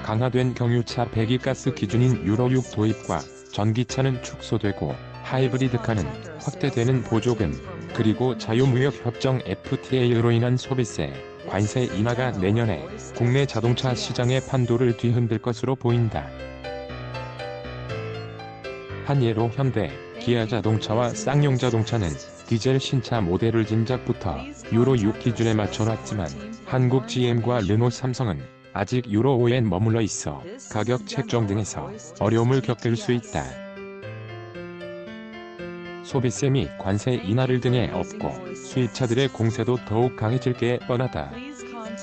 강화된 경유차 배기가스 기준인 유로6 도입과 전기차는 축소되고 하이브리드카는 확대되는 보조금, 그리고 자유무역협정 FTA로 인한 소비세, 관세 인하가 내년에 국내 자동차 시장의 판도를 뒤흔들 것으로 보인다. 한 예로 현대, 기아자동차와 쌍용자동차는 디젤 신차 모델을 진작부터 유로6 기준에 맞춰놨지만 한국 GM과 르노 삼성은 아직 유로5에 머물러 있어 가격 책정 등에서 어려움을 겪을 수 있다. 소비세 및 관세 인하를 등에 업고 수입차들의 공세도 더욱 강해질 게 뻔하다.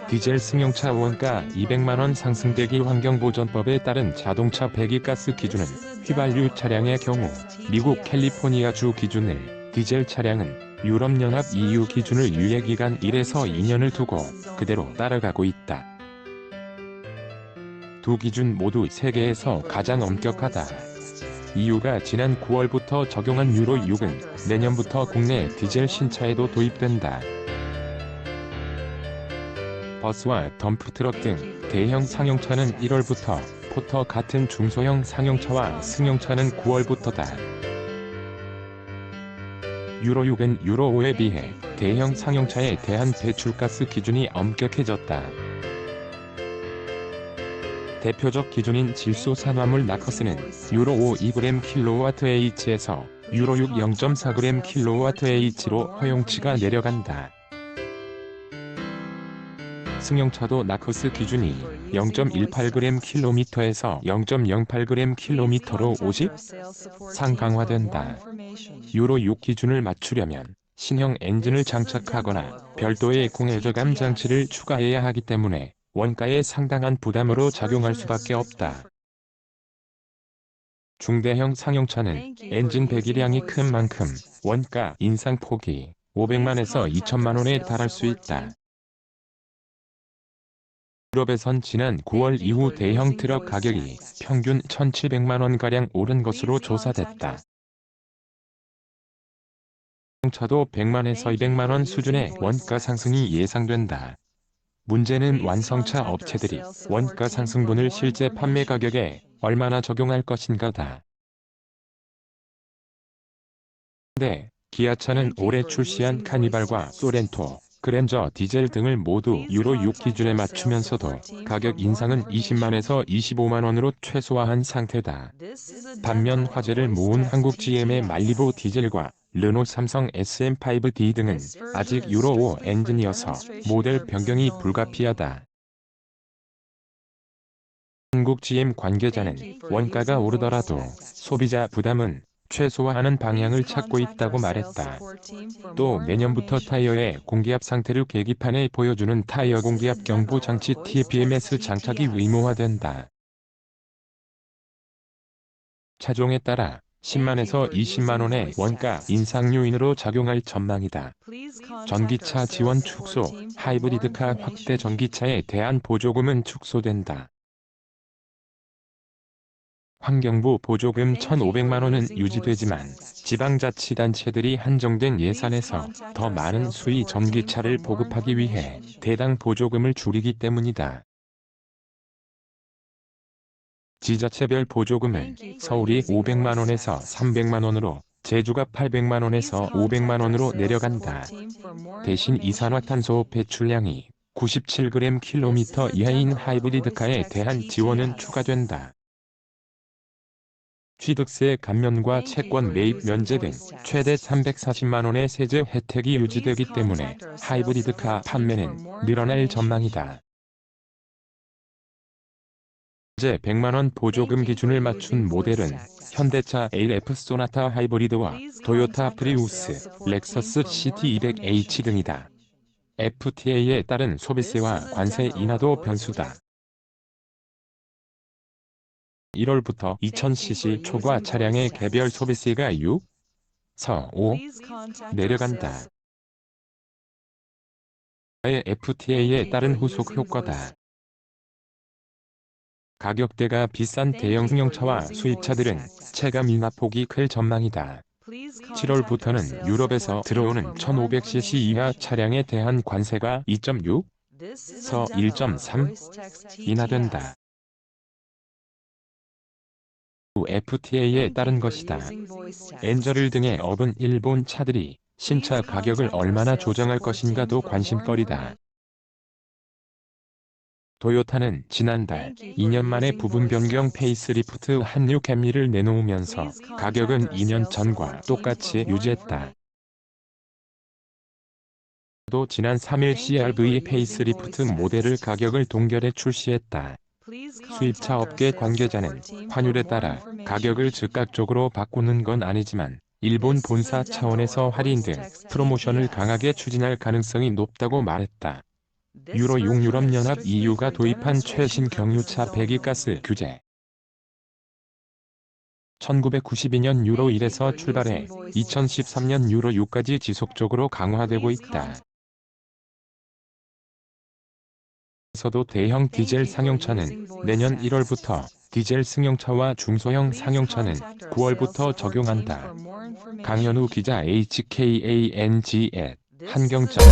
디젤 승용차 원가 200만원 상승되기 환경보전법에 따른 자동차 배기가스 기준은 휘발유 차량의 경우 미국 캘리포니아주 기준을, 디젤 차량은 유럽연합 EU 기준을 유예기간 1에서 2년을 두고 그대로 따라가고 있다. 두 기준 모두 세계에서 가장 엄격하다. EU가 지난 9월부터 적용한 유로6은 내년부터 국내 디젤 신차에도 도입된다. 버스와 덤프트럭 등 대형 상용차는 1월부터, 포터 같은 중소형 상용차와 승용차는 9월부터다. 유로6은 유로5에 비해 대형 상용차에 대한 배출가스 기준이 엄격해졌다. 대표적 기준인 질소산화물 나커스는 유로5 2g/kWh에서 유로6 0.4g/kWh로 허용치가 내려간다. 승용차도 나커스 기준이 0.18g/km에서 0.08g/km로 50상 강화된다. 유로6 기준을 맞추려면 신형 엔진을 장착하거나 별도의 공해저감 장치를 추가해야 하기 때문에 원가에 상당한 부담으로 작용할 수밖에 없다. 중대형 상용차는 엔진 배기량이 큰 만큼 원가 인상폭이 500만에서 2천만원에 달할 수 있다. 유럽에선 지난 9월 이후 대형 트럭 가격이 평균 1,700만원가량 오른 것으로 조사됐다. 승용차도 100만에서 200만원 수준의 원가 상승이 예상된다. 문제는 완성차 업체들이 원가 상승분을 실제 판매 가격에 얼마나 적용할 것인가다. 그런데 기아차는 올해 출시한 카니발과 소렌토, 그랜저 디젤 등을 모두 유로6 기준에 맞추면서도 가격 인상은 20만에서 25만원으로 최소화한 상태다. 반면 화제를 모은 한국 GM의 말리부 디젤과 르노 삼성 SM5D 등은 아직 유로5 엔진이어서 모델 변경이 불가피하다. 한국 GM 관계자는 원가가 오르더라도 소비자 부담은 최소화하는 방향을 찾고 있다고 말했다. 또 내년부터 타이어의 공기압 상태를 계기판에 보여주는 타이어 공기압 경보 장치 TPMS 장착이 의무화된다. 차종에 따라 10만에서 20만원의 원가 인상 요인으로 작용할 전망이다. 전기차 지원 축소, 하이브리드카 확대 전기차에 대한 보조금은 축소된다. 환경부 보조금 1,500만원은 유지되지만 지방자치단체들이 한정된 예산에서 더 많은 수위 전기차를 보급하기 위해 대당 보조금을 줄이기 때문이다. 지자체별 보조금은 서울이 500만원에서 300만원으로, 제주가 800만원에서 500만원으로 내려간다. 대신 이산화탄소 배출량이 97g/km 이하인 하이브리드카에 대한 지원은 추가된다. 취득세 감면과 채권 매입 면제 등 최대 340만원의 세제 혜택이 유지되기 때문에 하이브리드카 판매는 늘어날 전망이다. 현재 100만원 보조금 기준을 맞춘 모델은 현대차 LF 소나타 하이브리드와 토요타 프리우스, 렉서스 CT200H 등이다. FTA에 따른 소비세와 관세 인하도 변수다. 1월부터 2000cc 초과 차량의 개별 소비세가 6에서 5 내려간다. FTA에 따른 후속 효과다. 가격대가 비싼 대형 승용차와 수입차들은 체감 인하폭이 클 전망이다. 7월부터는 유럽에서 들어오는 1500cc 이하 차량에 대한 관세가 2.6에서 1.3 인하된다. FTA에 따른 것이다. 엔저릴 등의 업은 일본 차들이 신차 가격을 얼마나 조정할 것인가도 관심거리다. 토요타는 지난달 2년 만에 부분 변경 페이스리프트 한류 캠리를 내놓으면서 가격은 2년 전과 똑같이 유지했다. 또 지난 3일 CR-V 페이스리프트 모델을 가격을 동결해 출시했다. 수입차 업계 관계자는 환율에 따라 가격을 즉각적으로 바꾸는 건 아니지만 일본 본사 차원에서 할인 등 프로모션을 강하게 추진할 가능성이 높다고 말했다. 유로 6 유럽연합 EU가 도입한 최신 경유차 배기가스 규제. 1992년 유로 1에서 출발해 2013년 유로 6까지 지속적으로 강화되고 있다. 서도 대형 디젤 상용차는 내년 1월부터, 디젤 승용차와 중소형 상용차는 9월부터 적용한다. 강현우 기자 HKANG@ 한경장